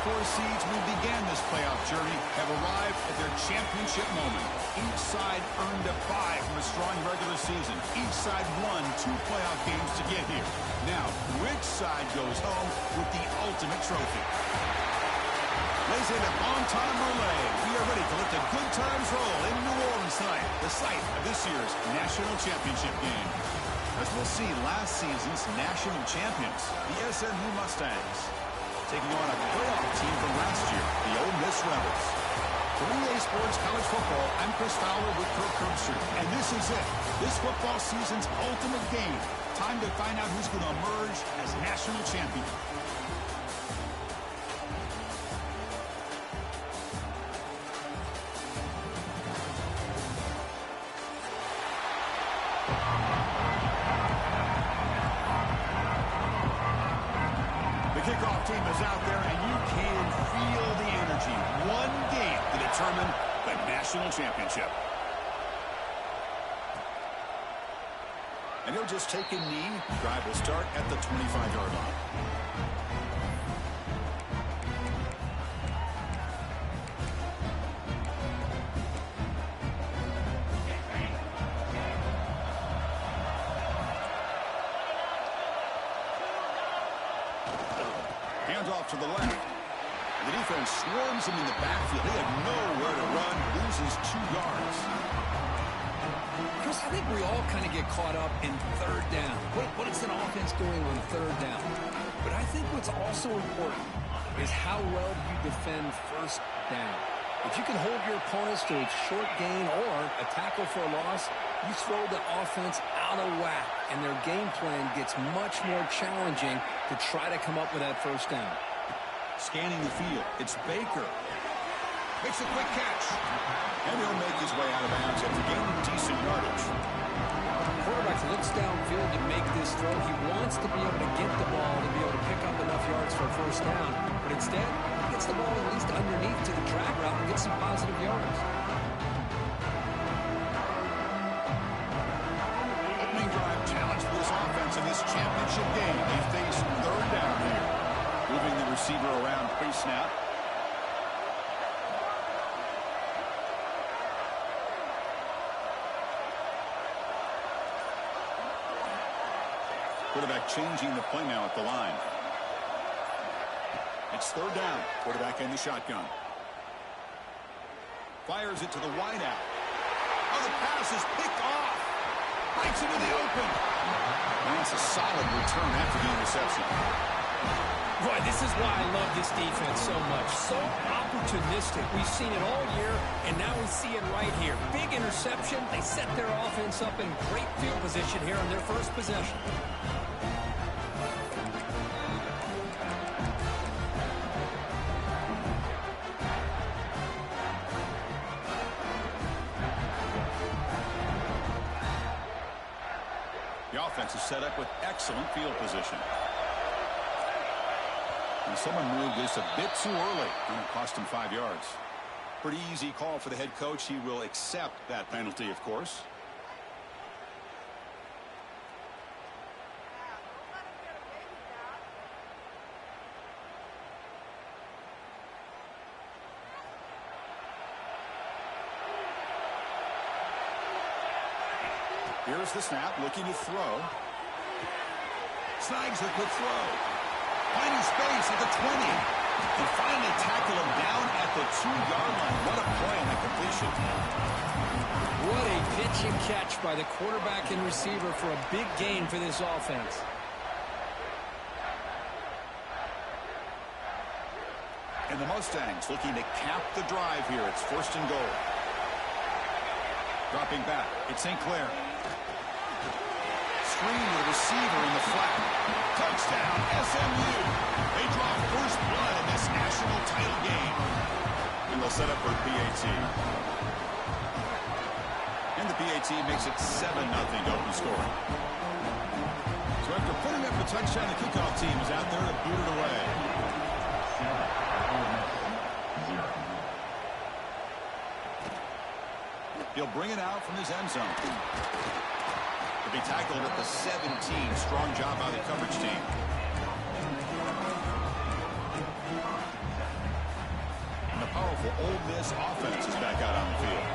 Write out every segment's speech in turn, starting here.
4 seeds who began this playoff journey have arrived at their championship moment. Each side earned a bye from a strong regular season. Each side won 2 playoff games to get here. Now, which side goes home with the ultimate trophy? Ladies and gentlemen, on time relay. We are ready to let the good times roll in New Orleans tonight, the site of this year's national championship game. As we'll see, last season's national champions, the SMU Mustangs, taking on a playoff team from last year, the Ole Miss Rebels. For EA Sports College Football, I'm Chris Fowler with Kirk Herbstreit, and this is it. This football season's ultimate game. Time to find out who's going to emerge as national champion. Kickoff team is out there, and you can feel the energy. One game to determine the national championship. And he'll just take a knee. Drive will start at the 25-yard line. Off to the left. The defense swarms him in the backfield. They have nowhere to run. Loses 2 yards. Chris, I think we all kind of get caught up in third down. What is an offense doing on third down? But I think what's also important is how well you defend first down. If you can hold your opponents to a short gain or a tackle for a loss, you throw the offense out of whack, and their game plan gets much more challenging to try to come up with that first down. Scanning the field, it's Baker. Makes a quick catch. And he'll make his way out of bounds after gaining decent yardage. The quarterback looks downfield to make this throw. He wants to be able to get the ball to be able to pick up enough yards for a first down. But instead, he gets the ball at least underneath to the drag route and gets some positive yards. Opening drive challenge for this offense in this championship game. They face third down here. Moving the receiver around pre-snap. Quarterback changing the play now at the line. It's third down. Quarterback in the shotgun. Fires it to the wideout. Oh, the pass is picked off. Breaks into the open. And that's a solid return after the interception. Boy, this is why I love this defense so much. So opportunistic. We've seen it all year, and now we see it right here. Big interception. They set their offense up in great field position here on their first possession. The offense is set up with excellent field position. And someone moved this a bit too early, and it cost him 5 yards. Pretty easy call for the head coach. He will accept that penalty, of course. Here's the snap, looking to throw. Snags a quick throw. Finding space at the 20. And finally tackle him down at the 2-yard line. What a play on the completion. What a pitch and catch by the quarterback and receiver for a big gain for this offense. And the Mustangs looking to cap the drive here. It's first and goal. Dropping back, it's St. Clair. Screen with a receiver in the flat. Touchdown, SMU. They draw first blood in this national title game. And they'll set up for PAT. And the PAT makes it 7-0 to open scoring. So after putting up the touchdown, the kickoff team is out there to boot it away. He'll bring it out from his end zone. He'll be tackled at the 17. Strong job by the coverage team. powerful Ole Miss offense is back out on the field.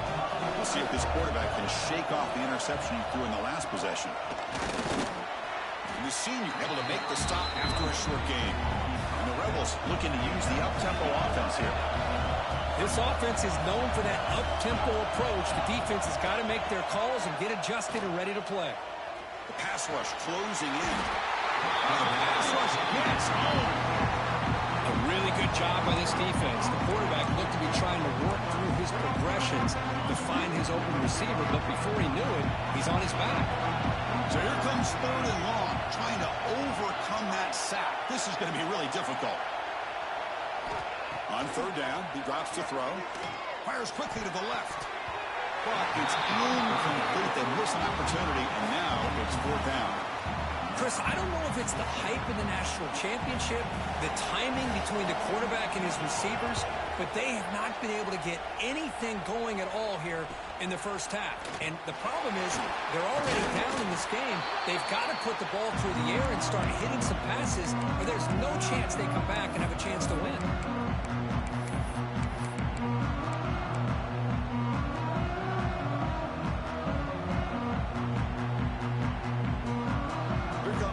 We'll see if this quarterback can shake off the interception he threw in the last possession. And the senior able to make the stop after a short game. And the Rebels looking to use the up-tempo offense here. This offense is known for that up-tempo approach. The defense has got to make their calls and get adjusted and ready to play. The pass rush closing in. And the pass rush gets home. A really good job by this defense. The quarterback looked to be trying to work through his progressions to find his open receiver, but before he knew it, he's on his back. So here comes 3rd and long, trying to overcome that sack. This is going to be really difficult. On 3rd down, he drops to throw. Fires quickly to the left. But it's incomplete. They miss an opportunity, and now it's 4th down. Chris, I don't know if it's the hype in the national championship, the timing between the quarterback and his receivers, but they have not been able to get anything going at all here in the first half. And the problem is they're already down in this game. They've got to put the ball through the air and start hitting some passes, or there's no chance they come back and have a chance to win.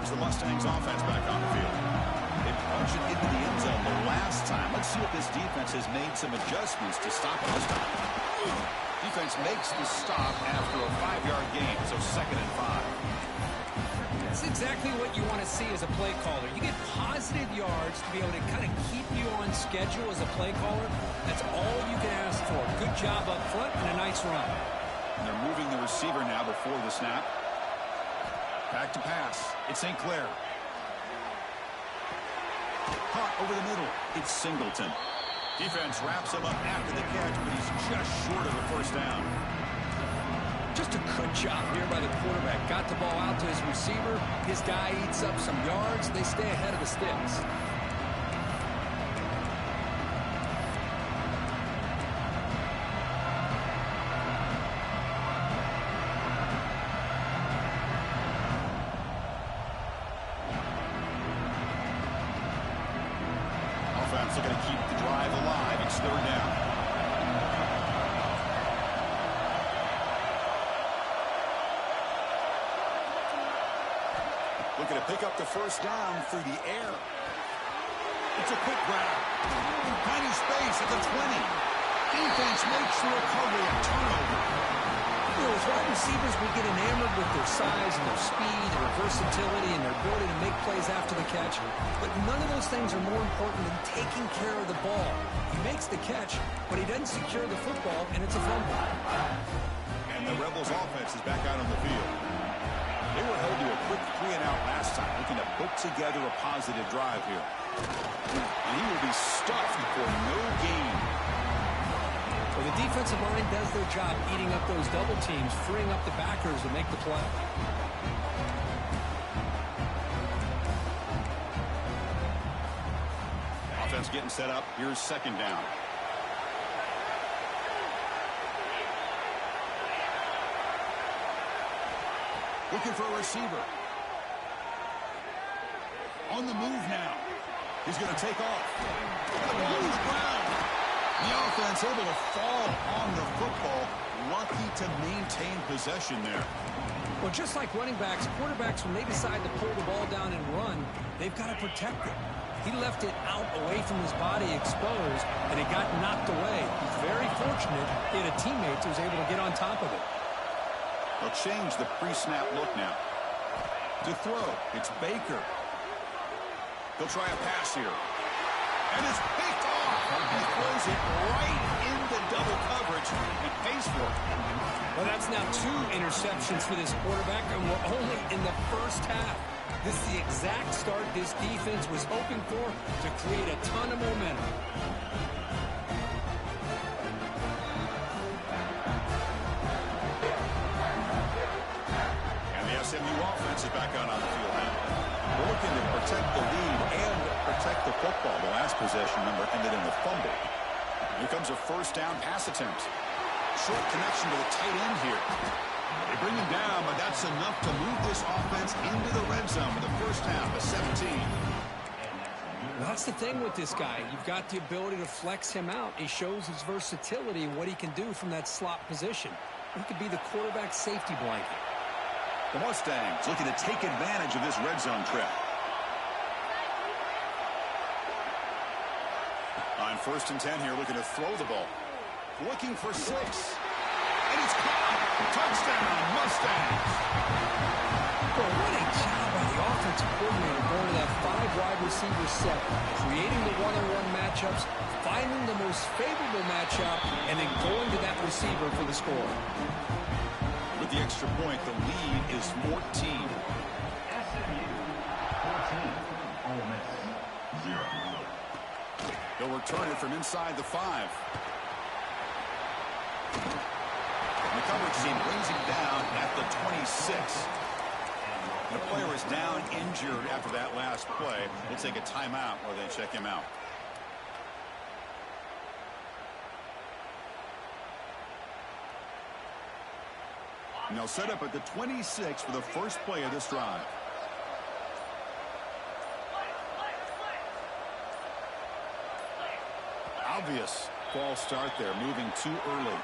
The Mustangs offense back on the field. They punched it into the end zone the last time. Let's see if this defense has made some adjustments to stop it this time. Defense makes the stop after a 5-yard gain, so 2nd and 5. That's exactly what you want to see as a play caller. You get positive yards to be able to kind of keep you on schedule as a play caller. That's all you can ask for. Good job up front and a nice run. And they're moving the receiver now before the snap. Back to pass. It's St. Clair. Caught over the middle. It's Singleton. Defense wraps him up after the catch, but he's just short of the 1st down. Just a good job here by the quarterback. Got the ball out to his receiver. His guy eats up some yards. They stay ahead of the sticks. They're going to keep the drive alive. It's 3rd down. Looking to pick up the 1st down through the air. It's a quick grab. Tiny space at the 20. Defense makes the recovery, a turnover. As wide receivers, we get enamored with their size and their speed and their versatility and their ability to make plays after the catch. But none of those things are more important than taking care of the ball. He makes the catch, but he doesn't secure the football, and it's a fumble. And the Rebels offense is back out on the field. They were held to a quick 3-and-out last time, looking to put together a positive drive here. And he will be stuffed for no gain. Well, the defensive line does their job eating up those double teams, freeing up the backers to make the play. Offense getting set up. Here's 2nd down. Looking for a receiver. On the move now. He's going to take off. And the ball is ground. The offense able to fall on the football. Lucky to maintain possession there. Well, just like running backs, quarterbacks, when they decide to pull the ball down and run, they've got to protect it. He left it out away from his body exposed, and it got knocked away. He's very fortunate he had a teammate who was able to get on top of it. They'll change the pre-snap look now. To throw, it's Baker. He'll try a pass here. And it's picked off. He throws it right into double coverage and pays for it. Well, that's now 2 interceptions for this quarterback, and we're only in the first half. This is the exact start this defense was hoping for to create a ton of momentum. And the SMU offense is back out on the field now. We're looking to protect the lead and protect the football. The last possession number ended in the fumble. Here comes a 1st down pass attempt. Short connection to the tight end here. They bring him down, but that's enough to move this offense into the red zone with the 1st down to 17. Well, that's the thing with this guy. You've got the ability to flex him out. He shows his versatility and what he can do from that slot position. He could be the quarterback safety blanket. The Mustangs looking to take advantage of this red zone trip. On 1st and 10 here, looking to throw the ball. Looking for 6. And it's caught. Touchdown, Mustangs. Well, what a job by the offensive coordinator going to that 5-wide receiver set, creating the one-on-one matchups, finding the most favorable matchup, and then going to that receiver for the score. With the extra point, the lead is 14. SMU 14, Ole Miss 0. They'll return it from inside the 5. And the coverage team brings him down at the 26. The player is down injured after that last play. We'll take a timeout while they check him out. And they'll set up at the 26 for the first play of this drive. Obvious false start there, moving too early.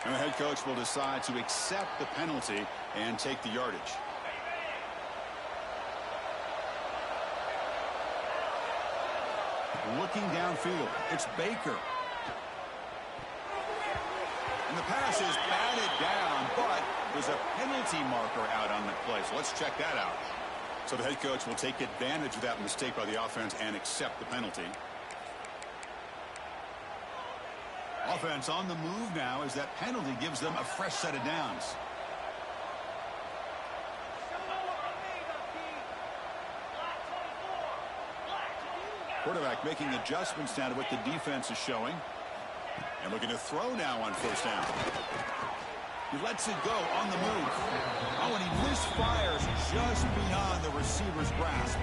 And the head coach will decide to accept the penalty and take the yardage. Looking downfield, it's Baker. And the pass is batted down, but there's a penalty marker out on the play. So let's check that out. So the head coach will take advantage of that mistake by the offense and accept the penalty. Offense on the move now as that penalty gives them a fresh set of downs. Quarterback making adjustments now to what the defense is showing. And looking to throw now on 1st down. He lets it go on the move. Oh, and he misfires just beyond the receiver's grasp.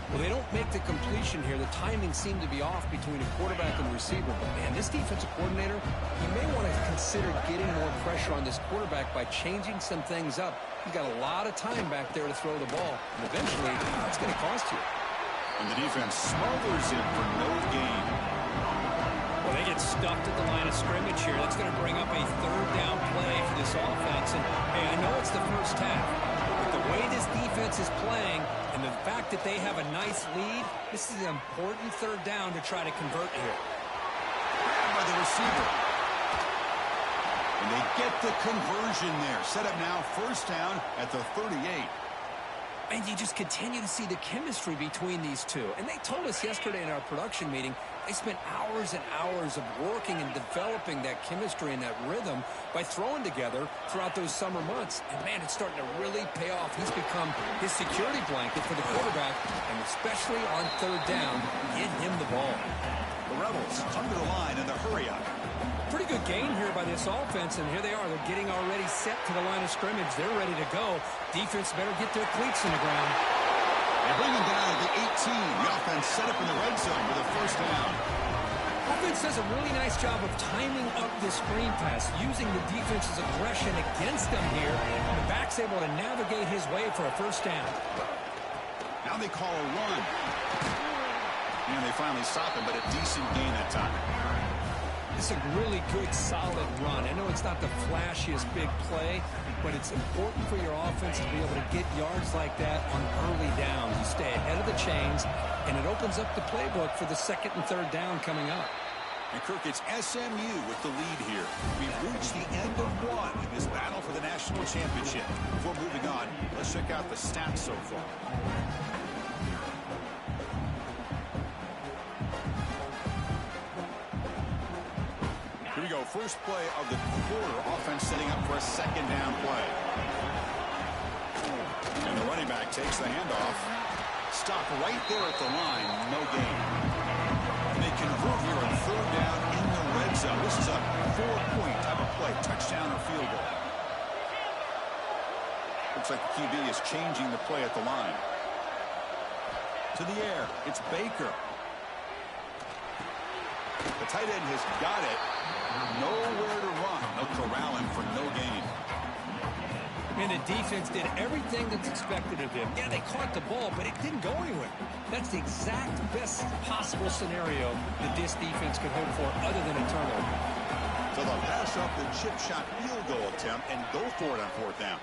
Well, they don't make the completion here. The timing seemed to be off between a quarterback and receiver. But, man, this defensive coordinator, he may want to consider getting more pressure on this quarterback by changing some things up. He's got a lot of time back there to throw the ball. And eventually, that's going to cost you. And the defense smothers him for no gain. Well, they get stuffed at the line of scrimmage here. That's going to bring up a 3rd down play for this offense. And, hey, I know it's the first half, but the way this defense is playing and the fact that they have a nice lead, this is an important 3rd down to try to convert here. Grabbed by the receiver. And they get the conversion there. Set up now 1st down at the 38. And you just continue to see the chemistry between these two. And they told us yesterday in our production meeting, they spent hours and hours of working and developing that chemistry and that rhythm by throwing together throughout those summer months. And, man, it's starting to really pay off. He's become his security blanket for the quarterback, and especially on 3rd down, get him the ball. The Rebels come to the line in the hurry-up. Pretty good gain here by this offense, and here they are. They're getting already set to the line of scrimmage. They're ready to go. Defense better get their cleats in the ground. They bring him down at the 18. The offense set up in the red zone with a 1st down. Offense does a really nice job of timing up the screen pass, using the defense's aggression against them here, and the back's able to navigate his way for a 1st down. Now they call a run. And they finally stop him, but a decent gain that time. It's a really good, solid run. I know it's not the flashiest big play, but it's important for your offense to be able to get yards like that on early downs. You stay ahead of the chains, and it opens up the playbook for the 2nd and 3rd down coming up. And, Kirk, it's SMU with the lead here. We've reached the end of one in this battle for the national championship. Before moving on, let's check out the stats so far. Here we go. First play of the quarter. Offense setting up for a 2nd down play. And the running back takes the handoff. Stop right there at the line. No gain. And they convert here on 3rd down in the red zone. This is a 4-point type of play. Touchdown or field goal. Looks like the QB is changing the play at the line. To the air. It's Baker. The tight end has got it. Nowhere to run. No corralling for no gain. And the defense did everything that's expected of them. Yeah, they caught the ball, but it didn't go anywhere. That's the exact best possible scenario that this defense could hope for other than a turnover. So they'll pass up the chip shot field goal attempt and go for it on fourth down.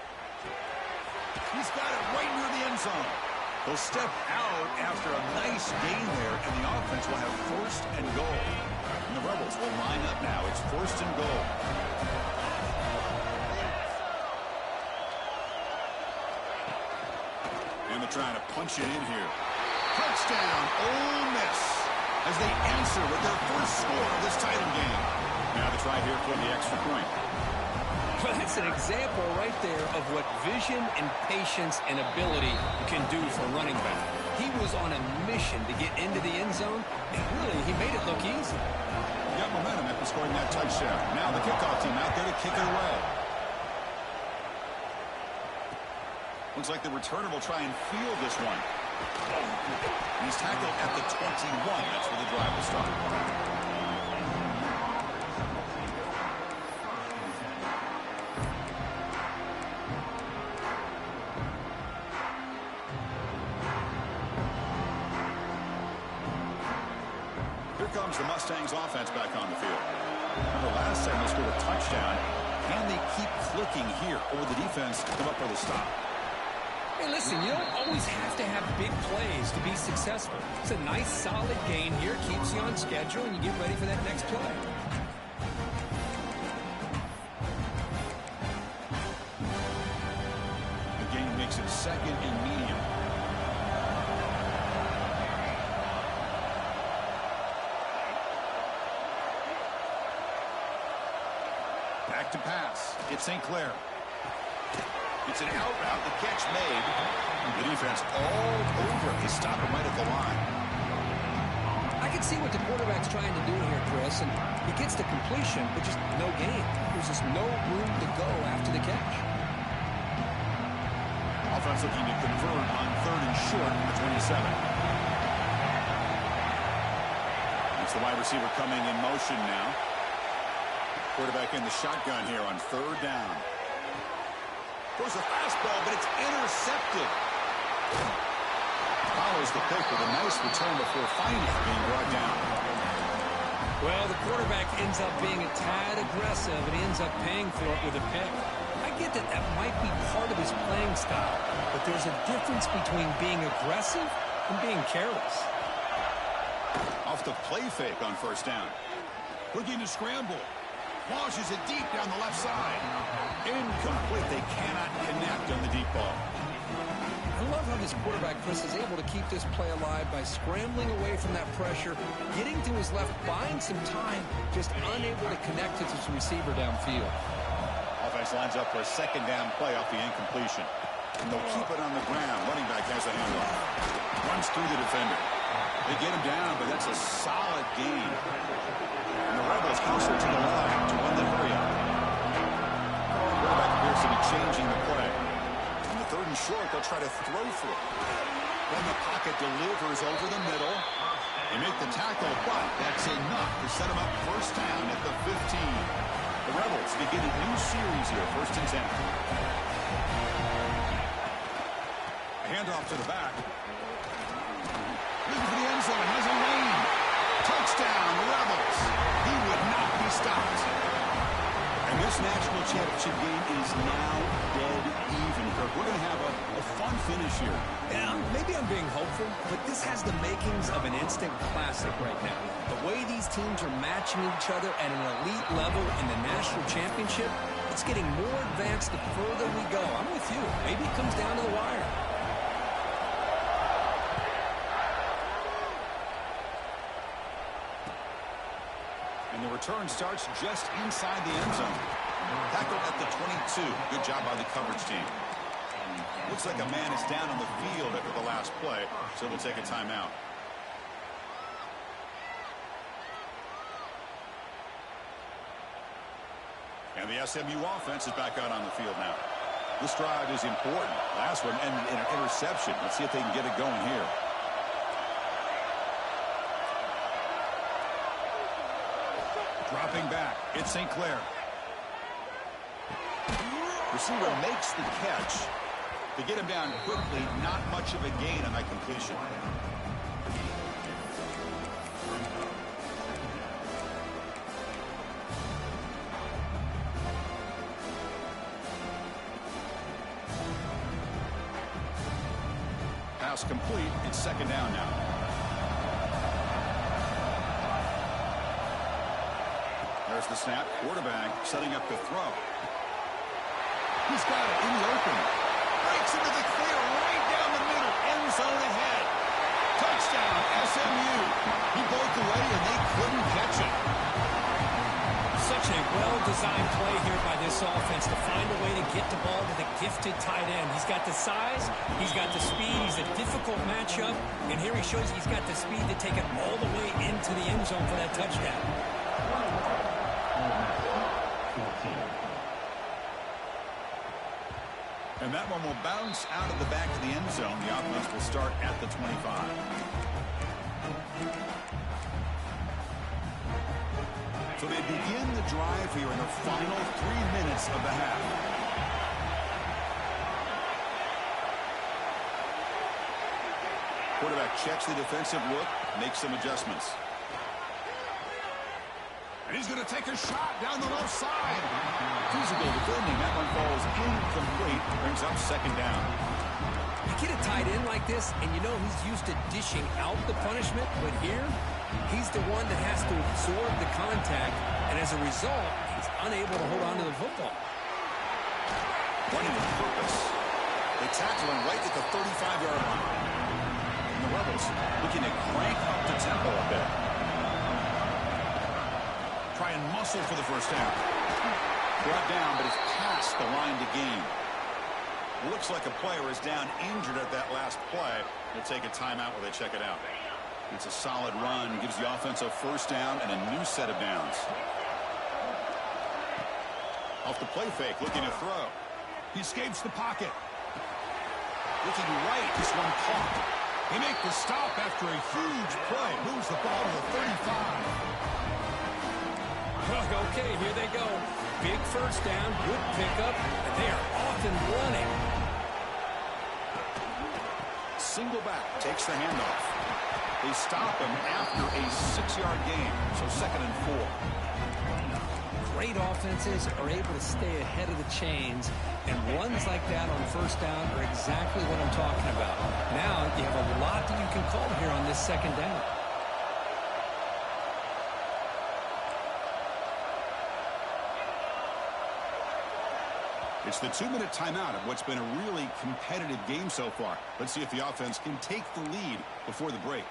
He's got it right near the end zone. They'll step out after a nice gain there, and the offense will have first and goal. And the Rebels will line up now. It's first and goal. And they're trying to punch it in here. Touchdown, Ole Miss, as they answer with their first score of this title game. Now they try here for the extra point. Well, that's an example right there of what vision and patience and ability can do for a running back. He was on a mission to get into the end zone, and really, he made it look easy. Got momentum after scoring that touchdown. Now the kickoff team out there to kick it away. Looks like the returner will try and field this one. He's tackled at the 21. That's where the drive will start. The Mustangs offense back on the field. Remember last time they scored a touchdown. Can they keep clicking here, or the defense come up with a stop? Hey, listen, you don't always have to have big plays to be successful. It's a nice, solid gain here. Keeps you on schedule, and you get ready for that next play. The gain makes it second and medium. Back to pass. It's St. Clair. It's an out route. The catch made. The defense all over it. They stop him right at the line. I can see what the quarterback's trying to do here, Chris, and he gets the completion, but just no gain. There's just no room to go after the catch. Offense looking to convert on third and short at the 27. It's the wide receiver coming in motion now. Quarterback in the shotgun here on third down. Throws a fastball, but it's intercepted. Follows the pick with a nice return before finally being brought down. Well, the quarterback ends up being a tad aggressive, and he ends up paying for it with a pick. I get that that might be part of his playing style, but there's a difference between being aggressive and being careless. Off the play fake on first down. Looking to scramble. Launches it deep down the left side. Incomplete. They cannot connect on the deep ball. I love how this quarterback, Chris, is able to keep this play alive by scrambling away from that pressure, getting to his left, buying some time, just unable to connect with his receiver downfield. Offense lines up for a second down play off the incompletion. And they'll keep it on the ground. Running back has the handoff. Runs through the defender. They get him down, but that's a solid gain. And the Rebels closer to the line to win the hurry-up. Quarterback appears to be changing the play. In the third and short, they'll try to throw for it. Then the pocket delivers over the middle. They make the tackle, but that's enough to set them up first down at the 15. The Rebels begin a new series here, first and 10. A handoff to the back. Looking for the end zone, has a lane. Touchdown, Rebels. He would not be stopped. And this national championship game is now dead even, Kirk. We're going to have a fun finish here. Yeah, maybe I'm being hopeful, but this has the makings of an instant classic right now. The way these teams are matching each other at an elite level in the national championship, it's getting more advanced the further we go. I'm with you. Maybe it comes down to the wire. And the return starts just inside the end zone. Tackled at the 22. Good job by the coverage team. Looks like a man is down on the field after the last play, so we'll take a timeout. And the SMU offense is back out on the field now. This drive is important. Last one ended in an interception. Let's see if they can get it going here. Dropping back. It's St. Clair. Receiver makes the catch. To get him down quickly, not much of a gain on that completion. Pass complete. It's second down now. There's the snap. Quarterback setting up the throw. He's got it in the open. Breaks into the clear right down the middle. End zone ahead. Touchdown, SMU. He broke away and they couldn't catch it. Such a well-designed play here by this offense to find a way to get the ball to the gifted tight end. He's got the size, he's got the speed, he's a difficult matchup, and here he shows he's got the speed to take it all the way into the end zone for that touchdown. And that one will bounce out of the back of the end zone. The offense will start at the 25. So they begin the drive here in the final 3 minutes of the half. Quarterback checks the defensive look, makes some adjustments. And he's going to take a shot down the left side. Physical defending. That one falls incomplete. Brings up second down. You get a tight end like this, and you know he's used to dishing out the punishment, but here, he's the one that has to absorb the contact, and as a result, he's unable to hold on to the football. Running with purpose. They tackle him right at the 35-yard line. And the Rebels looking to crank up the tempo a bit. Try and muscle for the first down. Brought down, but it's past the line to gain. Looks like a player is down injured at that last play. They'll take a timeout while they check it out. It's a solid run. Gives the offense a first down and a new set of downs. Off the play fake, looking to throw. He escapes the pocket. Looking right, this one caught. They make the stop after a huge play. Moves the ball to the 35. Okay, here they go. Big first down, good pickup, and they are off and running. Single back, takes the handoff. They stop him after a 6-yard gain, so 2nd and 4. Great offenses are able to stay ahead of the chains, and runs like that on first down are exactly what I'm talking about. Now you have a lot that you can call here on this second down. It's the 2-minute timeout of what's been a really competitive game so far. Let's see if the offense can take the lead before the break.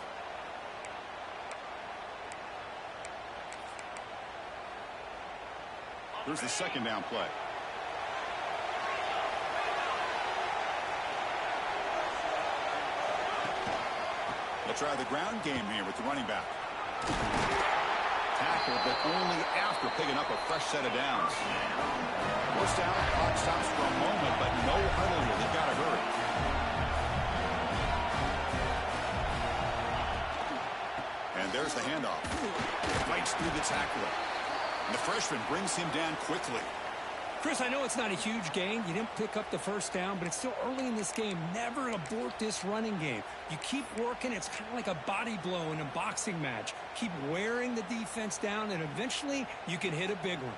Here's the second down play. They'll try the ground game here with the running back. Tackle, but only after picking up a fresh set of downs. First down, clock stops for a moment, but no huddle here. They've got to hurry. And there's the handoff. Fights through the tackler. And the freshman brings him down quickly. Chris, I know it's not a huge gain. You didn't pick up the first down, but it's still early in this game. Never abort this running game. You keep working. It's kind of like a body blow in a boxing match. Keep wearing the defense down, and eventually you can hit a big one.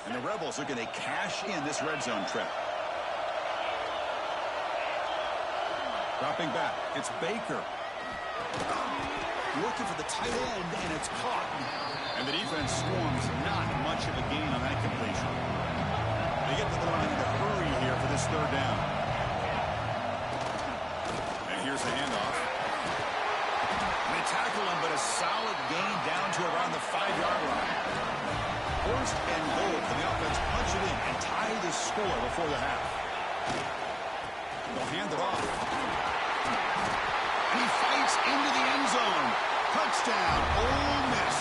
And the Rebels are going to cash in this red zone trip. Dropping back. It's Baker. Looking for the tight end, and it's caught. And the defense swarms. Not much of a gain on that completion. They get to the line in a hurry here for this third down. And here's the handoff. And they tackle him, but a solid gain down to around the 5-yard line. First and goal. Can the offense punch it in and tie the score before the half? They'll hand it off. And he fights into the end zone. Touchdown, Ole Miss.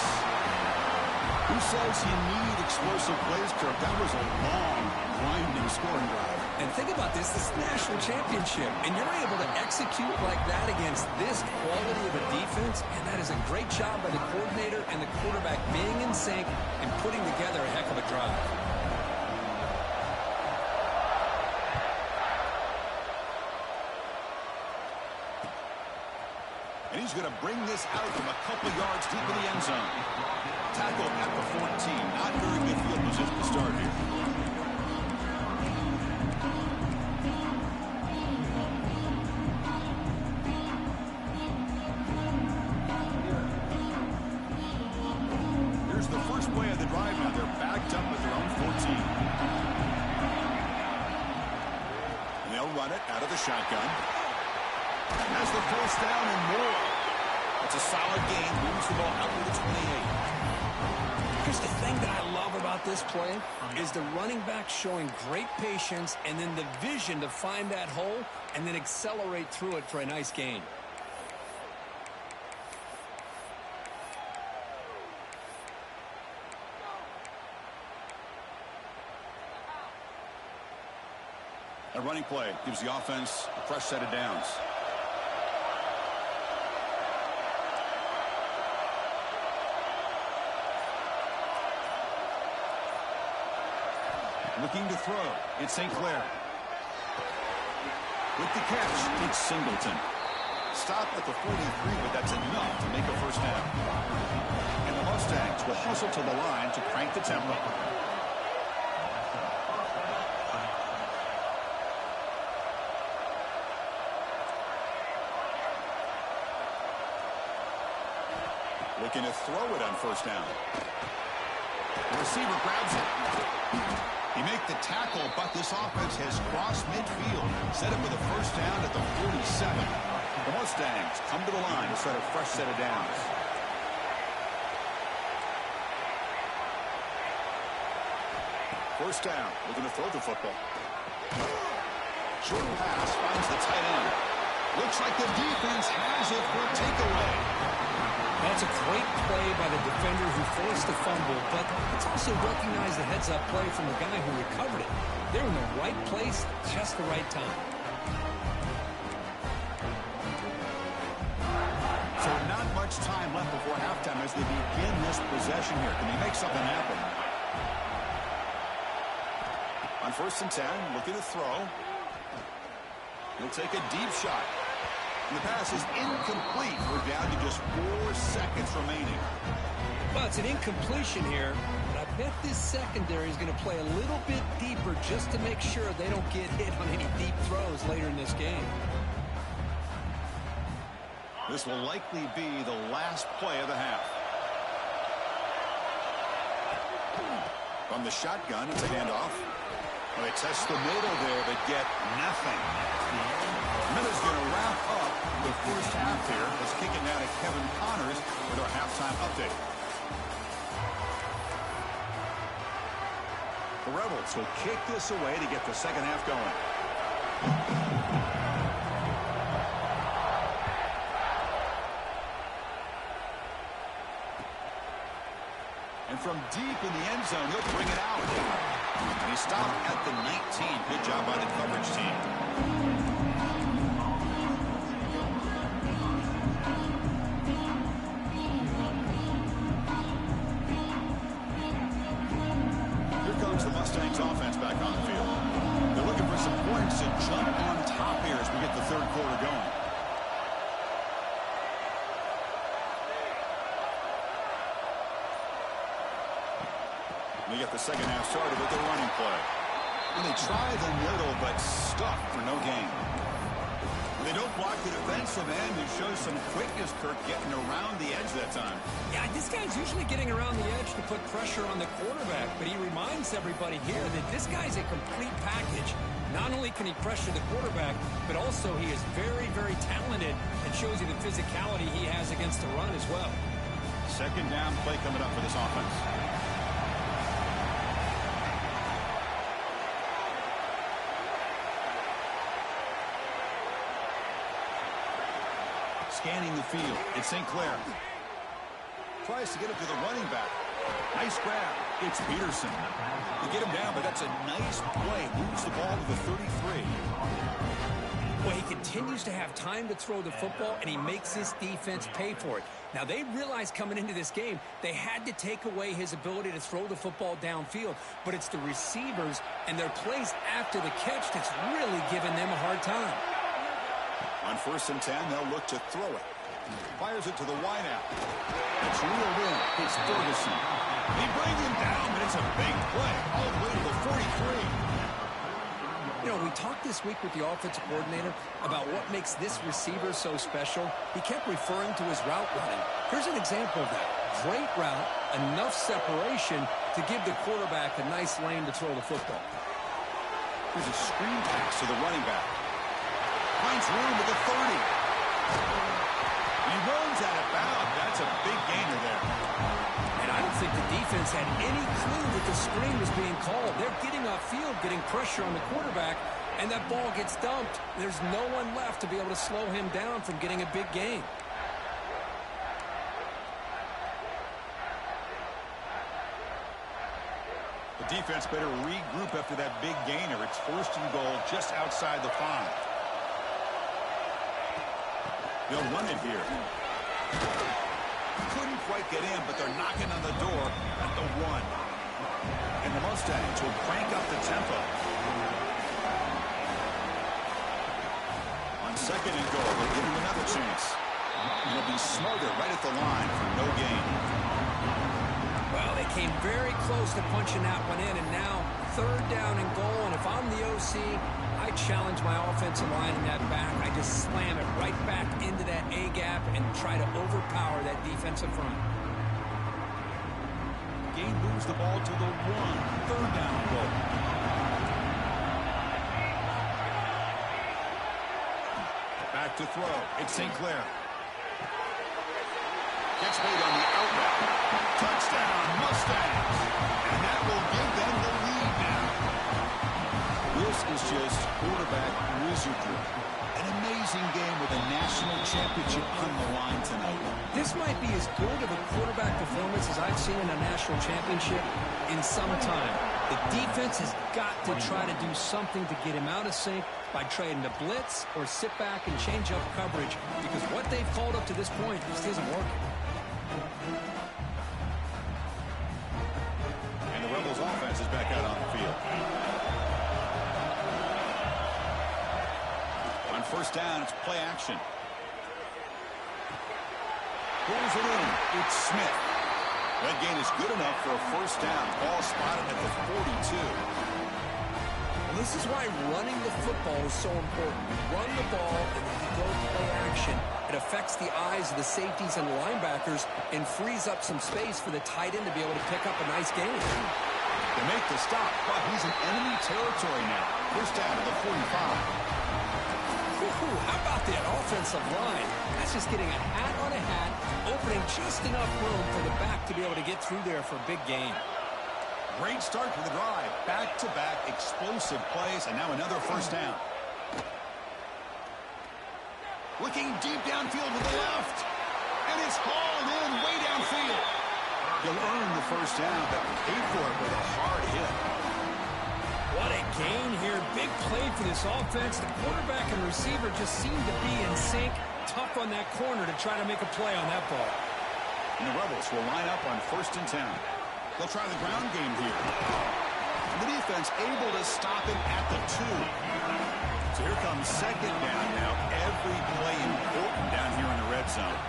Who says you need explosive plays, Kirk? That was a long, grinding scoring drive. And think about this. This is the national championship, and you're able to execute like that against this quality of a defense, and that is a great job by the coordinator and the quarterback being in sync and putting together a heck of a drive. And he's going to bring this out from a couple yards deep in the end zone. Tackle at the 14. Not very good field position to start here. Here's the first play of the drive now. They're backed up at their own 14. And they'll run it out of the shotgun. Has the first down and more. It's a solid gain. Moves the ball out to the 28. Here's the thing that I love about this play is the running back showing great patience and then the vision to find that hole and then accelerate through it for a nice gain. A running play gives the offense a fresh set of downs. Looking to throw. It's St. Clair. With the catch, it's Singleton. Stop at the 43, but that's enough to make a first down. And the Mustangs will hustle to the line to crank the tempo. Looking to throw it on first down. The receiver grabs it. He makes the tackle, but this offense has crossed midfield. Set up with a first down at the 47. The Mustangs come to the line to start a fresh set of downs. First down. Looking to throw the football. Short pass finds the tight end. Looks like the defense has it for a takeaway. That's a great play by the defender who forced the fumble, but it's also recognized the heads-up play from the guy who recovered it. They're in the right place, just the right time. So not much time left before halftime as they begin this possession here. Can they make something happen? On 1st and 10, looking to throw. He'll take a deep shot. And the pass is incomplete. We're down to just 4 seconds remaining. Well, it's an incompletion here, but I bet this secondary is going to play a little bit deeper just to make sure they don't get hit on any deep throws later in this game. This will likely be the last play of the half. From the shotgun, it's a handoff. Well, they test the middle there, but get nothing. Miller's going to wrap up the first half here. Let's kick it down to Kevin Connors with our halftime update. The Rebels will kick this away to get the second half going. And from deep in the end zone, he'll bring it out. And he stopped at the 19. Good job by the coverage team. Here comes the Mustangs offense back on the field. They're looking for some points to jump on top here as we get the third quarter going. We get the second half started with a running play. And they try the middle, but stuck for no gain. And they don't block the defensive end, who shows some quickness, Kirk, getting around the edge that time. Yeah, this guy's usually getting around the edge to put pressure on the quarterback, but he reminds everybody here that this guy's a complete package. Not only can he pressure the quarterback, but also he is very, very talented and shows you the physicality he has against the run as well. Second down play coming up for this offense. Scanning the field, it's St. Clair. Tries to get it to the running back. Nice grab. It's Peterson. They get him down, but that's a nice play. Moves the ball to the 33. Well, he continues to have time to throw the football, and he makes this defense pay for it. Now, they realized coming into this game, they had to take away his ability to throw the football downfield, but it's the receivers and their plays after the catch that's really giving them a hard time. On 1st and 10, they'll look to throw it. Fires it to the wideout. It's reeled in. It's Ferguson. He brings him down, but it's a big play all the way to the 43. You know, we talked this week with the offensive coordinator about what makes this receiver so special. He kept referring to his route running. Here's an example of that. Great route, enough separation to give the quarterback a nice lane to throw the football. Here's a screen pass to the running back. Finds room at the 30. He runs out of bounds. That's a big gainer there. And I don't think the defense had any clue that the screen was being called. They're getting upfield, getting pressure on the quarterback, and that ball gets dumped. There's no one left to be able to slow him down from getting a big gain. The defense better regroup after that big gainer. It's 1st and goal just outside the 5. They'll run it here. Couldn't quite get in, but they're knocking on the door at the 1. And the Mustangs will crank up the tempo. On 2nd and goal, they'll give him another chance. He'll be smothered right at the line for no gain. Well, they came very close to punching that one in, and now 3rd down and goal. And if I'm the OC, I challenge my offensive line in that back. I just slam it right back into that A-gap and try to overpower that defensive front. Gain moves the ball to the 1. 3rd down and goal. Back to throw. It's St. Clair. Gets made on the outlet. Touchdown, Mustangs. And that will give them the lead now. This is just quarterback wizardry. An amazing game with a national championship on the line tonight. This might be as good of a quarterback performance as I've seen in a national championship in some time. The defense has got to try to do something to get him out of sync by trying to blitz or sit back and change up coverage, because what they've called up to this point just isn't working. And the Rebels offense is back out on the field. On 1st down, it's play action. Pulls it in. It's Smith. That gain is good enough for a 1st down. Ball spotted at the 42. Well, this is why running the football is so important. You run the ball and then you go play action. It affects the eyes of the safeties and the linebackers and frees up some space for the tight end to be able to pick up a nice gain. They make the stop, but he's in enemy territory now. 1st down to the 45. Ooh, how about that offensive line? That's just getting a hat on a hat, opening just enough room for the back to be able to get through there for a big gain. Great start for the drive. Back-to-back explosive plays, and now another 1st down. Looking deep downfield with the left. And it's hauled in way downfield. He'll earn the 1st down, but paid for it with a hard hit. What a gain here. Big play for this offense. The quarterback and receiver just seem to be in sync. Tough on that corner to try to make a play on that ball. And the Rebels will line up on 1st and 10. They'll try the ground game here. And the defense able to stop him at the 2. So here comes 2nd down now. Every play important down here in the red zone.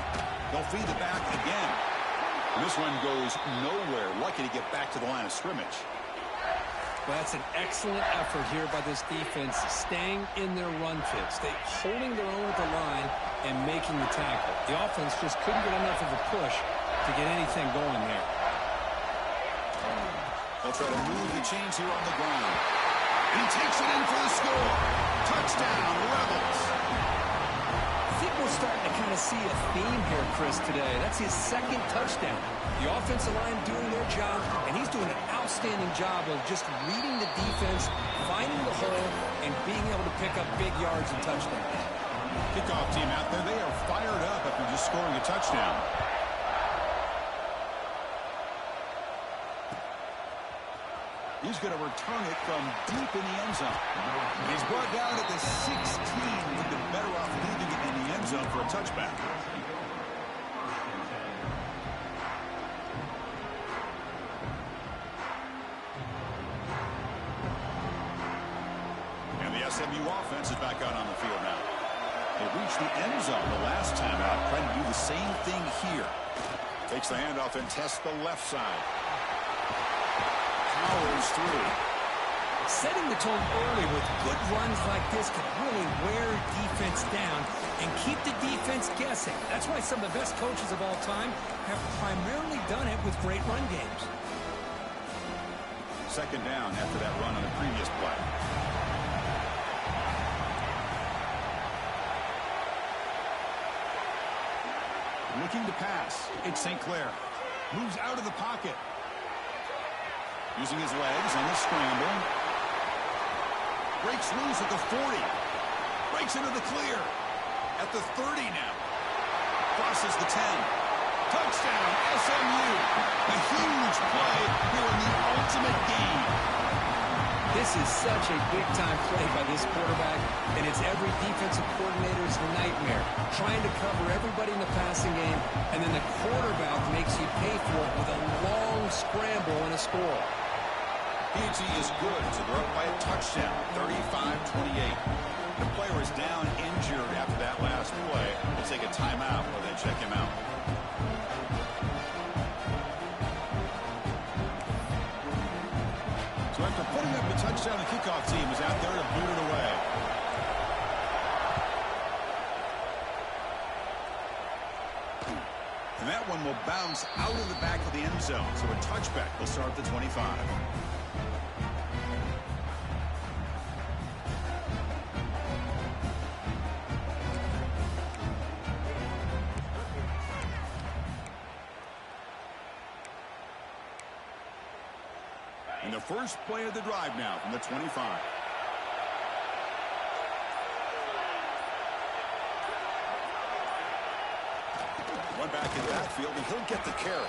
They'll feed the back again. And this one goes nowhere. Lucky to get back to the line of scrimmage. Well, that's an excellent effort here by this defense, staying in their run fits. They holding their own at the line and making the tackle. The offense just couldn't get enough of a push to get anything going there. They'll try to move the chains here on the ground. And he takes it in for the score. Touchdown, Rebels. I think we're starting to kind of see a theme here, Chris, today. That's his 2nd touchdown. The offensive line doing their job, and he's doing an outstanding job of just reading the defense, finding the hole, and being able to pick up big yards and touchdowns. Kickoff team out there. They are fired up after just scoring a touchdown. He's going to return it from deep in the end zone. He's brought down at the 16. Would be better off leaving it in the end zone for a touchback. And the SMU offense is back out on the field now. They reach reached the end zone the last time out. Trying to do the same thing here. Takes the handoff and tests the left side. Powers through. Setting the tone early with good runs like this can really wear defense down and keep the defense guessing. That's why some of the best coaches of all time have primarily done it with great run games. Second down after that run on the previous play. Looking to pass. It's St. Clair. Moves out of the pocket. Using his legs on the scramble. Breaks loose at the 40. Breaks into the clear. At the 30 now. Crosses the 10. Touchdown, SMU. A huge play here in the ultimate game. This is such a big-time play by this quarterback, and it's every defensive coordinator's nightmare. Trying to cover everybody in the passing game, and then the quarterback makes you pay for it with a long scramble and a score. PG is good, so they're up by a touchdown, 35-28. The player is down injured after that last play. We'll take a timeout while they check him out. So after putting up a touchdown, the kickoff team is out there to boot it away. And that one will bounce out of the back of the end zone. So a touchback will start at the 25. And the first play of the drive now from the 25. One back in the backfield, and he'll get the carry.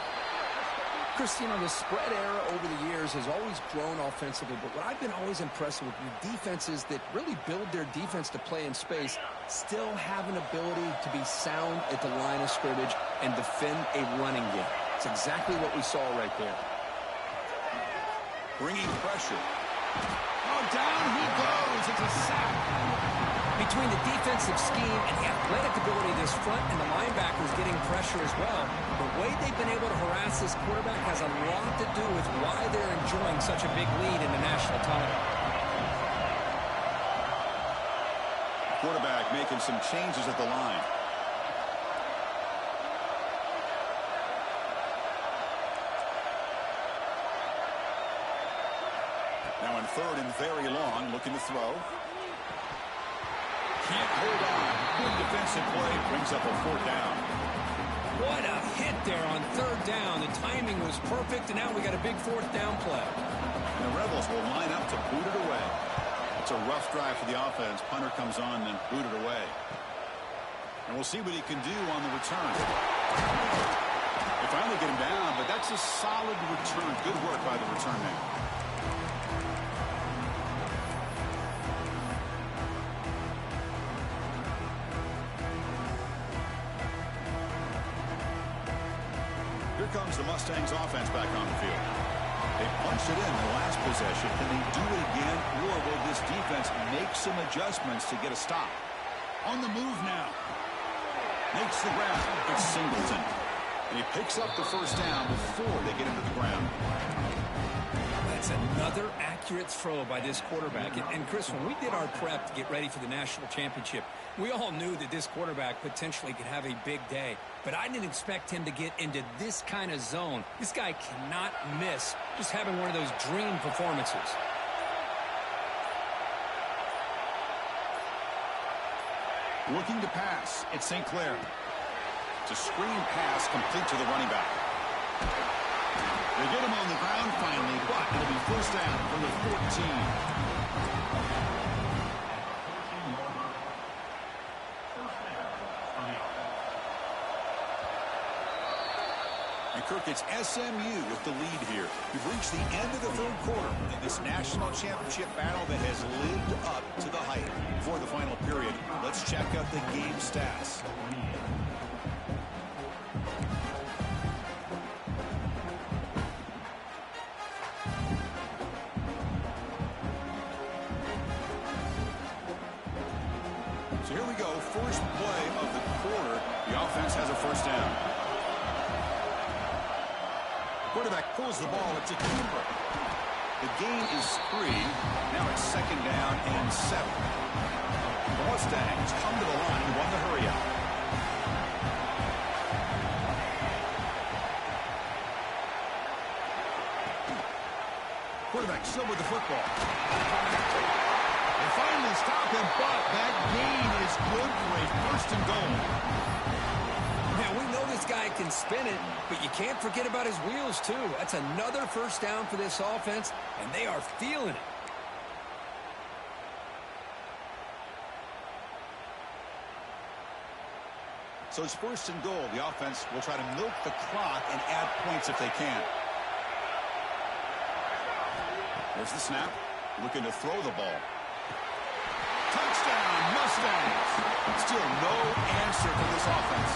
Chris, you know, the spread era over the years has always grown offensively, but what I've been always impressed with defenses that really build their defense to play in space still have an ability to be sound at the line of scrimmage and defend a running game. It's exactly what we saw right there. Bringing pressure. Oh, down he goes. It's a sack. Between the defensive scheme and the athletic ability of this front and the linebackers getting pressure as well, the way they've been able to harass this quarterback has a lot to do with why they're enjoying such a big lead in the national title. Quarterback making some changes at the line. Now in third and very long, looking to throw. Can't hold on. Good defensive play. Brings up a fourth down. What a hit there on third down. The timing was perfect, and now we got a big fourth down play. And the Rebels will line up to boot it away. It's a rough drive for the offense. Punter comes on and boot it away. And we'll see what he can do on the return. They finally get him down, but that's a solid return. Good work by the return man. Here comes the Mustangs offense back on the field. They punched it in the last possession. Can they do it again, or will this defense make some adjustments to get a stop? On the move now. Makes the grab. It's Singleton. And he picks up the first down before they get into the ground. That's another accurate throw by this quarterback. And Chris, when we did our prep to get ready for the national championship, we all knew that this quarterback potentially could have a big day. But I didn't expect him to get into this kind of zone. This guy cannot miss just having one of those dream performances. Looking to pass. It's St. Clair. It's a screen pass complete to the running back. They get him on the ground finally, but it'll be first down from the 14. And Kirk, it's SMU with the lead here. We've reached the end of the third quarter in this national championship battle that has lived up to the hype. For the final period, let's check out the game stats. So here we go, first play of the quarter. The offense has a first down. Quarterback pulls the ball. It's a Cooper. The gain is 3. Now it's second down and 7. The Mustangs come to the line and won the hurry out. Quarterback still with the football. They finally stop him, but that gain is good for a first and goal. Now, we know this guy can spin it, but you can't forget about his wheels, too. That's another first down for this offense, and they are feeling it. So it's first and goal. The offense will try to milk the clock and add points if they can. There's the snap. Looking to throw the ball. Touchdown, Mustangs. Still no answer for this offense.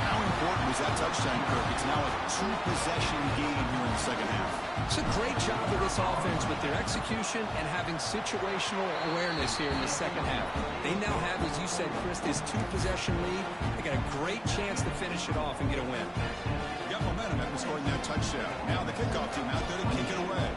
How important was that touchdown, Kirk? It's now a 2-possession game here in the second half. It's a great job of this offense with their execution and having situational awareness here in the second half. They now have, as you said, Chris, this 2-possession lead. They got a great chance to finish it off and get a win. Got momentum after scoring that touchdown. Now the kickoff team out there to kick it away.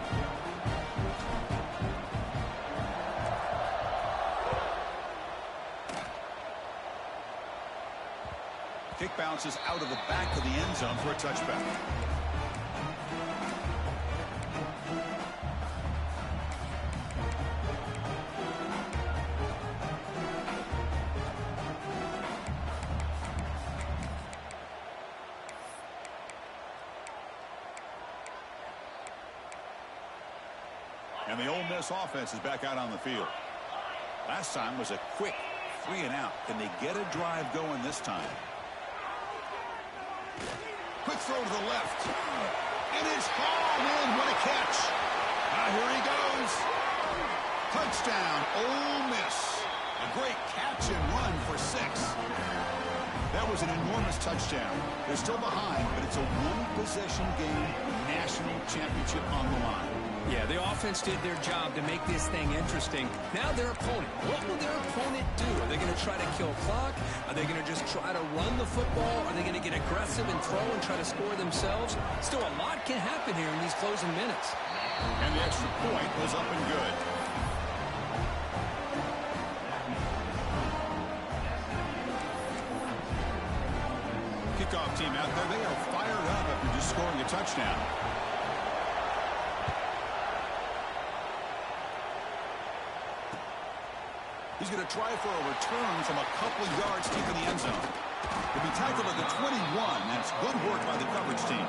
Kick bounces out of the back of the end zone for a touchback. And the Ole Miss offense is back out on the field. Last time was a quick 3 and out. Can they get a drive going this time? Quick throw to the left. And it's hauled in. What a catch. Here he goes. Touchdown, Ole Miss. A great catch and run for 6. That was an enormous touchdown. They're still behind, but it's a 1-possession game. National championship on the line. Yeah, the offense did their job to make this thing interesting. Now their opponent. What will their opponent do? Are they going to try to kill clock? Are they going to just try to run the football? Are they going to get aggressive and throw and try to score themselves? Still, a lot can happen here in these closing minutes. And the extra point was up and good. Kickoff team out there. They are fired up after just scoring a touchdown. He's going to try for a return from a couple of yards deep in the end zone. He'll be tackled at the 21. That's good work by the coverage team.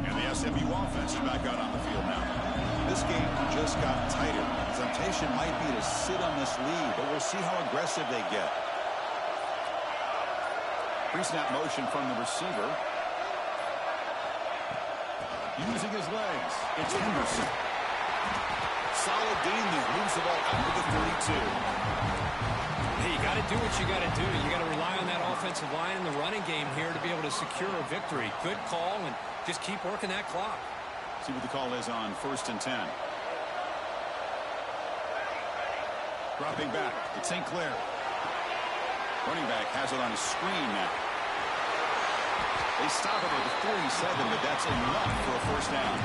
And the SMU offense is back out on the field now. This game just got tighter. The temptation might be to sit on this lead, but we'll see how aggressive they get. Pre-snap motion from the receiver. Using his legs. It's Henderson. Solid gain there. Moves the ball out to the 32. Hey, you got to do what you got to do. You got to rely on that offensive line in the running game here to be able to secure a victory. Good call, and just keep working that clock. See what the call is on 1st and 10. Dropping back. It's St. Clair. Running back has it on his screen now. They stop it at the 47, but that's enough for a first down.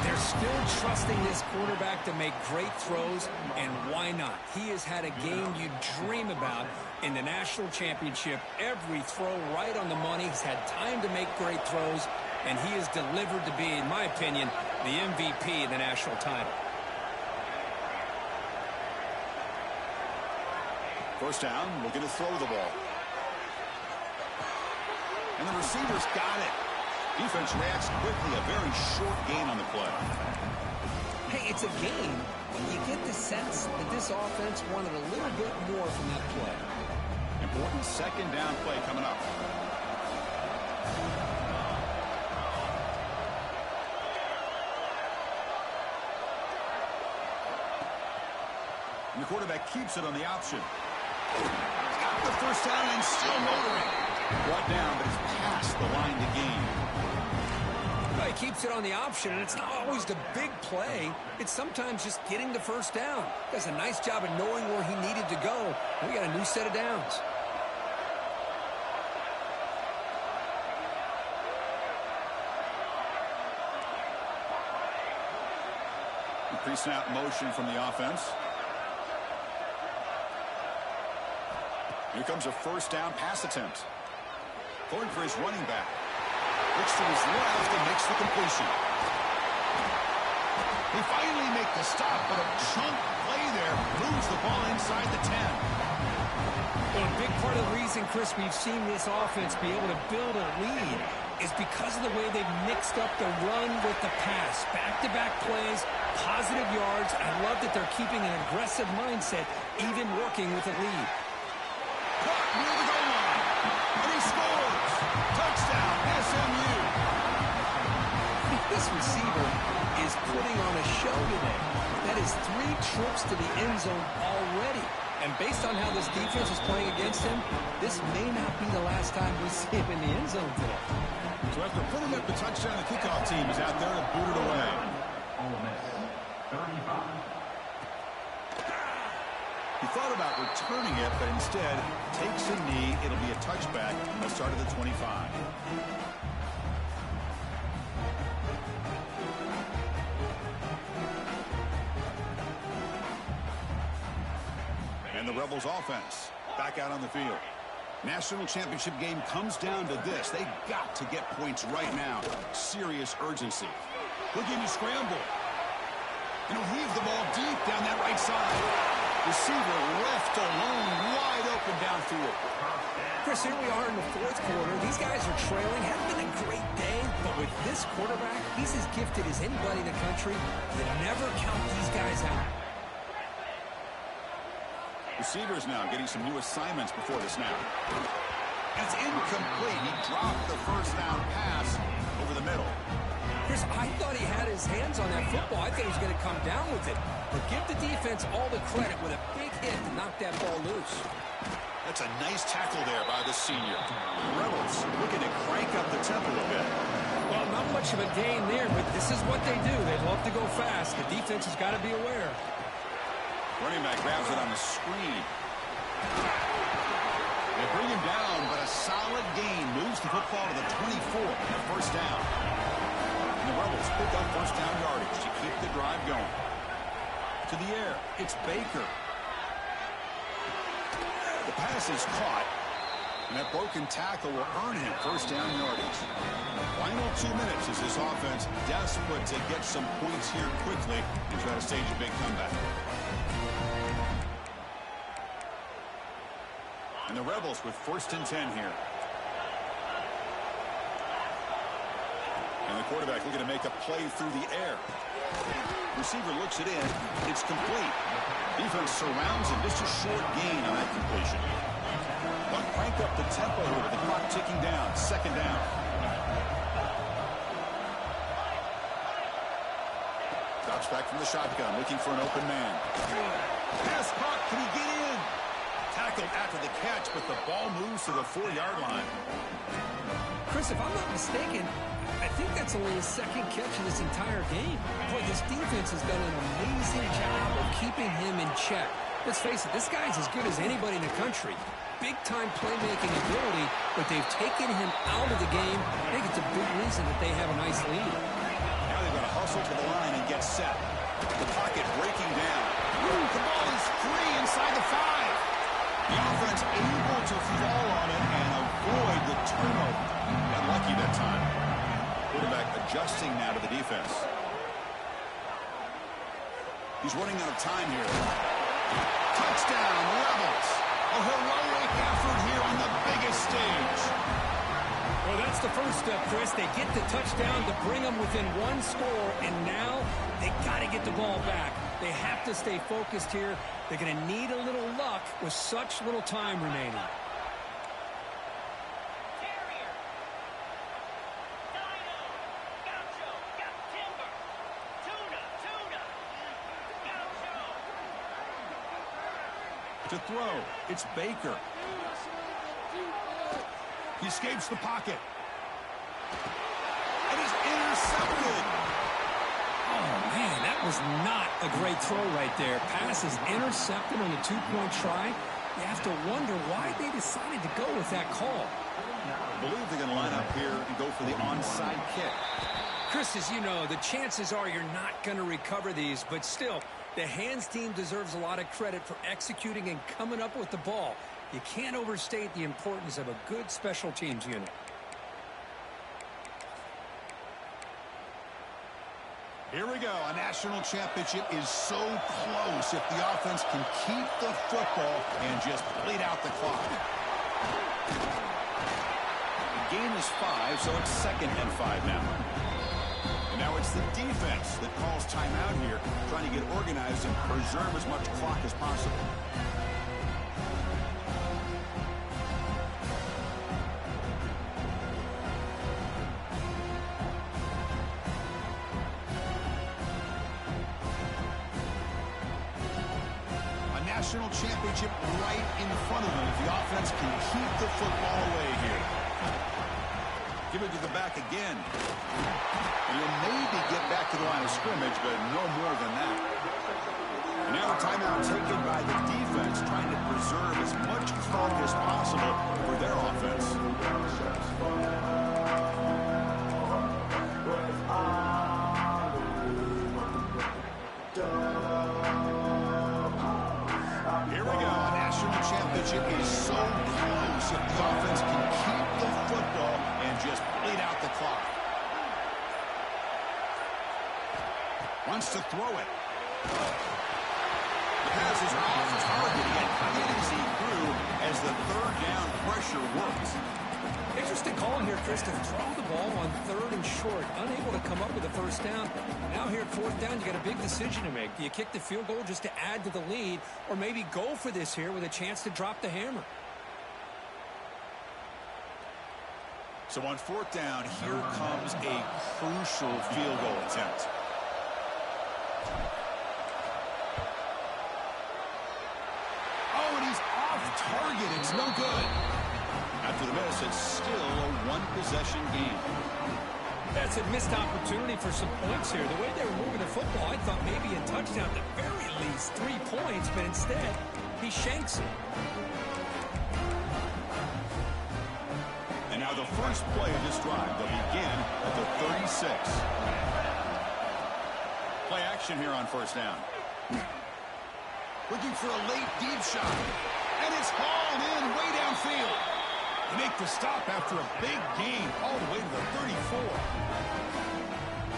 They're still trusting this quarterback to make great throws, and why not? He has had a game you dream about in the national championship. Every throw right on the money. He's had time to make great throws, and he is delivered to be, in my opinion, the MVP of the national title. First down, looking to throw the ball. And the receiver's got it. Defense reacts quickly. A very short gain on the play. Hey, it's a game, but you get the sense that this offense wanted a little bit more from that play. Important second down play coming up. And the quarterback keeps it on the option. first down and still motoring. Brought down, but it's past the line to gain. Well, he keeps it on the option, and it's not always the big play. It's sometimes just getting the first down. Does a nice job of knowing where he needed to go. We got a new set of downs. Pre-snap motion from the offense. Here comes a first down pass attempt. Going for his running back. Looks to his left and makes the completion. They finally make the stop, but a chunk play there moves the ball inside the 10. Well, a big part of the reason, Chris, we've seen this offense be able to build a lead is because of the way they've mixed up the run with the pass. Back-to-back plays, positive yards. I love that they're keeping an aggressive mindset, even working with a lead. Caught near the goal line. And he scores. Touchdown, SMU. This receiver is putting on a show today. That is 3 trips to the end zone already. And based on how this defense is playing against him, this may not be the last time we see him in the end zone today. So after putting up the touchdown, the kickoff team is out there to boot it away. Ole Miss, 35. He thought about returning it, but instead takes a knee. It'll be a touchback on the start of the 25. And the Rebels offense back out on the field. National championship game comes down to this. They've got to get points right now. Serious urgency. Look at him scramble. And he'll heave the ball deep down that right side. Receiver left alone, wide open downfield. Chris, here we are in the 4th quarter. These guys are trailing. Hasn't been a great day, but with this quarterback, he's as gifted as anybody in the country. You never count these guys out. Receivers now getting some new assignments before the snap. That's incomplete. He dropped the first down pass over the middle. Chris, I thought he had his hands on that football. I thought he was going to come down with it. But give the defense all the credit with a big hit to knock that ball loose. That's a nice tackle there by the senior. Rebels looking to crank up the tempo a bit. Well, not much of a gain there, but this is what they do. They love to go fast. The defense has got to be aware. Running back grabs it on the screen. They bring him down, but a solid gain moves the football to the 24, the first down. And the Rebels pick up first down yardage to keep the drive going. To the air, it's Baker. The pass is caught, and that broken tackle will earn him first down yardage. Final 2 minutes as this offense desperate to get some points here quickly and try to stage a big comeback. And the Rebels with 1st and 10 here. And the quarterback looking to make a play through the air. Receiver looks it in. It's complete. Defense surrounds him. Just a short gain on that completion. But crank up the tempo here with the clock ticking down. 2nd down. Drops back from the shotgun, looking for an open man. Pass caught. Can he get in? Tackled after the catch, but the ball moves to the 4-yard line. Chris, if I'm not mistaken, I think that's only his 2nd catch in this entire game. Boy, this defense has done an amazing job of keeping him in check. Let's face it, this guy's as good as anybody in the country. Big-time playmaking ability, but they've taken him out of the game. I think it's a big reason that they have a nice lead. Now they've got to hustle to the line and get set. The pocket breaking down. The ball is free inside the 5. The offense able to fall on it and avoid the turnover. Got lucky that time. Quarterback adjusting now to the defense. He's running out of time here. Touchdown, Rebels. A heroic effort here on the biggest stage. Well, that's the first step, Chris. They get the touchdown to bring them within 1 score, and now they got to get the ball back. They have to stay focused here. They're going to need a little luck with such little time remaining. To throw, it's Baker. He escapes the pocket. And he's intercepted. Oh, man, that was not a great throw right there. Pass is intercepted on the two-point try. You have to wonder why they decided to go with that call. I believe they're going to line up here and go for the onside kick. Chris, as you know, the chances are you're not going to recover these, but still, the hands team deserves a lot of credit for executing and coming up with the ball. You can't overstate the importance of a good special teams unit. Here we go. A national championship is so close if the offense can keep the football and just bleed out the clock. The game is 5, so it's 2nd and 5 now. And now it's the defense that calls timeout here, trying to get organized and preserve as much clock as possible. National championship right in front of them if the offense can keep the football away here. Give it to the back again. And you'll maybe get back to the line of scrimmage, but no more than that. And now a timeout taken by the defense, trying to preserve as much clock as possible for their offense. Championship is so close if the offense can keep the football and just bleed out the clock. Wants to throw it. The pass is off target. He didn't see through as the 3rd down pressure works. Interesting call here, Chris, to throw the ball on 3rd and short, unable to come up with a first down. Now here at 4th down, you got a big decision to make. Do you kick the field goal just to add to the lead, or maybe go for this here with a chance to drop the hammer? So on 4th down, here comes a crucial field goal attempt. Oh, and he's off target. It's no good. After the miss, it's still a one-possession game. That's a missed opportunity for some points here. The way they were moving the football, I thought maybe a touchdown, at the very least 3 points, but instead, he shanks it. And now the first play of this drive, they'll begin at the 36. Play action here on 1st down. Looking for a late deep shot. And it's hauled in way downfield. They make the stop after a big gain all the way to the 34.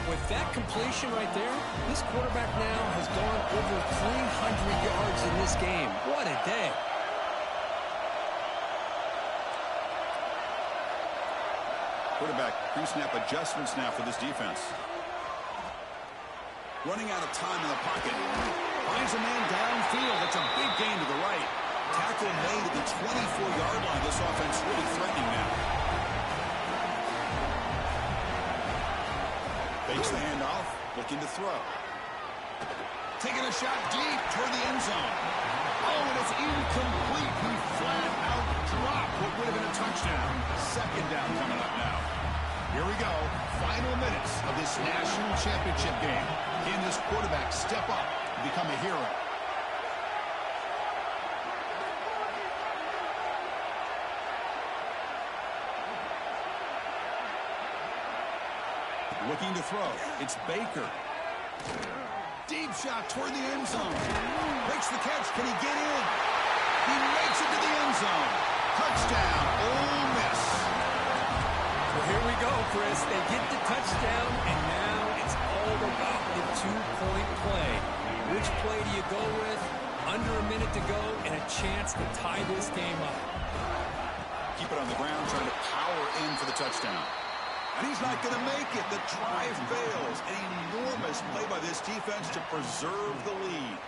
With that completion right there, this quarterback now has gone over 300 yards in this game. What a day. Quarterback pre-snap adjustments now for this defense. Running out of time in the pocket. Finds a man downfield. That's a big gain to the right. Tackle made at the 24-yard line. This offense really threatening now. Fakes the handoff, looking to throw. Taking a shot deep toward the end zone. Oh, and it's incomplete. He flat out dropped what would have been a touchdown. 2nd down coming up now. Here we go. Final minutes of this national championship game. Can this quarterback step up and become a hero? Looking to throw. It's Baker. Deep shot toward the end zone. Breaks the catch. Can he get in? He makes it to the end zone. Touchdown, Ole Miss. Well, here we go, Chris. They get the touchdown, and now it's all about the 2-point play. Which play do you go with? Under a minute to go, and a chance to tie this game up. Keep it on the ground, trying to power in for the touchdown. And he's not going to make it. The drive fails. An enormous play by this defense to preserve the lead.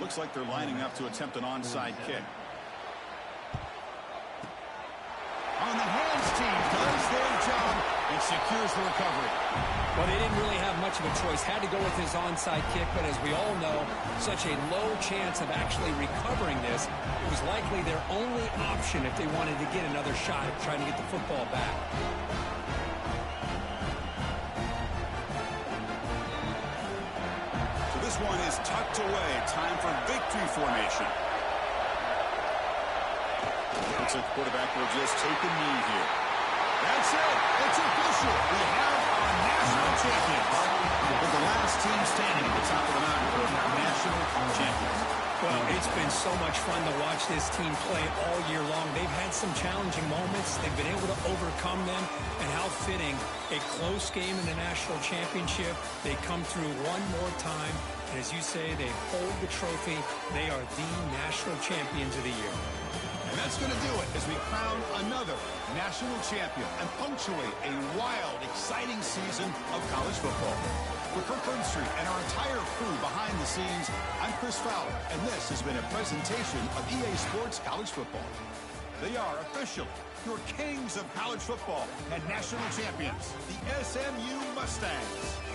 Looks like they're lining up to attempt an onside kick. On the hands team does their job and secures the recovery. Well, they didn't really have much of a choice. Had to go with his onside kick, but as we all know, such a low chance of actually recovering this. It was likely their only option if they wanted to get another shot at trying to get the football back. So this one is tucked away. Time for victory formation. Looks like the quarterback will just take a knee here. That's it. It's official. We have our national champions. But the last team standing at the top of the mountain are our national champions. Well, it's been so much fun to watch this team play all year long. They've had some challenging moments. They've been able to overcome them. And how fitting, a close game in the national championship. They come through one more time. And as you say, they hold the trophy. They are the national champions of the year. And that's going to do it as we crown another national champion and punctuate a wild, exciting season of college football. For Kirk Burnstreet and our entire crew behind the scenes, I'm Chris Fowler, and this has been a presentation of EA Sports College Football. They are officially your kings of college football and national champions, the SMU Mustangs.